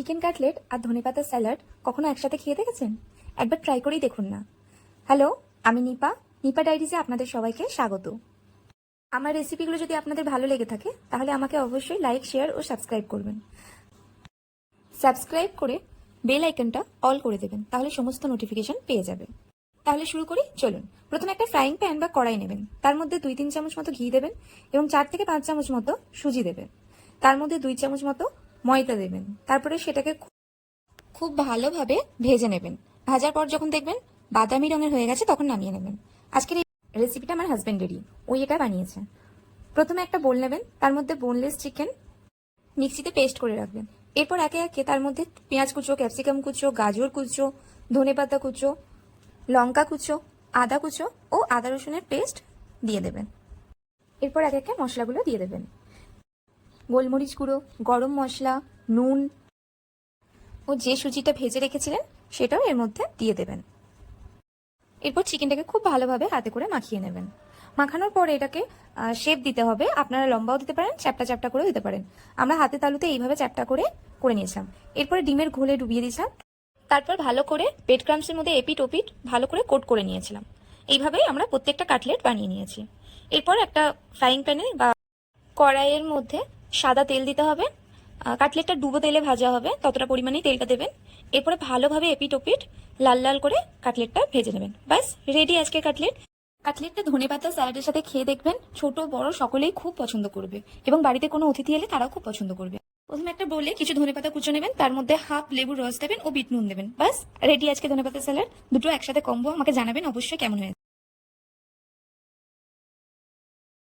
Chicken cutlet আর ধনেপাতা salad কখনো একসাথে খেয়ে দেখেছেন? একবার ট্রাই করেই দেখুন না। হ্যালো, আমি নিপা ডায়েরিজে আপনাদের সবাইকে স্বাগত। আমার রেসিপিগুলো যদি আপনাদের ভালো লেগে থাকে তাহলে আমাকে অবশ্যই লাইক, শেয়ার ও সাবস্ক্রাইব করবেন। সাবস্ক্রাইব করে বেল আইকনটা অল করে দেবেন, তাহলে সমস্ত নোটিফিকেশন পেয়ে যাবে। তাহলে শুরু করি, চলুন। প্রথমে একটা ফ্রাইং প্যান বা কড়াই নেবেন, তার মধ্যে 2-3 চামচ মতো ঘি দেবেন এবং 4 থেকে 5 চামচ মতো সুজি দেবেন। তার মধ্যে 2 চামচ মতো ময়দা দেবেন। তারপরে সেটাকে খুব ভালোভাবে ভেজে নেবেন। ভাজার পর যখন দেখবেন বাদামি রঙের হয়ে গেছে তখন নামিয়ে নেবেন। আজকের এই রেসিপিটা আমার হাজবেন্ডেরই, ওই এটা বানিয়েছে। প্রথমে একটা বোল নেবেন, তার মধ্যে বোনলেস চিকেন মিক্সিতে পেস্ট করে রাখবেন। এরপর একে একে তার মধ্যে পেঁয়াজ কুচো, ক্যাপসিকাম কুচো, গাজর কুচো, ধনেপাতা কুচো, লঙ্কা কুচো, আদা কুচো ও আদা রসুনের পেস্ট দিয়ে দেবেন। এরপর একে একে মশলাগুলো দিয়ে দেবেন। গোলমরিচ গুঁড়ো, গরম মশলা, নুন ও যে সুজিটা ভেজে রেখেছিলেন সেটাও এর মধ্যে দিয়ে দেবেন। এরপর চিকেনটাকে খুব ভালোভাবে হাতে করে মাখিয়ে নেবেন। মাখানোর পরে এটাকে শেপ দিতে হবে। আপনারা লম্বাও দিতে পারেন, চ্যাপটা চ্যাপটা করেও দিতে পারেন। আমরা হাতে তালুতে এইভাবে চ্যাপটা করে করে নিয়েছিলাম। এরপরে ডিমের ঘোলে ডুবিয়ে দিয়েছিলাম। তারপর ভালো করে ব্রেড ক্রাম্বসের মধ্যে এপিট ওপিট ভালো করে কোট করে নিয়েছিলাম। এইভাবেই আমরা প্রত্যেকটা কাটলেট বানিয়ে নিয়েছি। এরপর একটা ফ্রাইং প্যানে বা কড়াইয়ের মধ্যে সাদা তেল দিতে হবে। কাটলেটটা ডুবো তেলে ভাজা হবে, ততটা পরিমাণেই তেলটা দেবেন। এরপরে ভালোভাবে এপিট ওপিট লাল লাল করে কাটলেটটা ভেজে নেবেন। ব্যাস রেডি আজকের কাটলেট। কাটলেটটা ধনেপাতা স্যালাডের সাথে খেয়ে দেখবেন, ছোট বড় সকলেই খুব পছন্দ করবে এবং বাড়িতে কোনো অতিথি এলে তারাও খুব পছন্দ করবে। প্রথমে একটা বলে কিছু ধনেপাতা কুচো নেবেন, তার মধ্যে হাফ লেবুর রস দেবেন ও বিট নুন দেবেন। ব্যাস রেডি আজকে ধনেপাতা স্যালাড। দুটো একসাথে কম্বো। আমাকে জানাবেন অবশ্যই কেমন হয়েছে।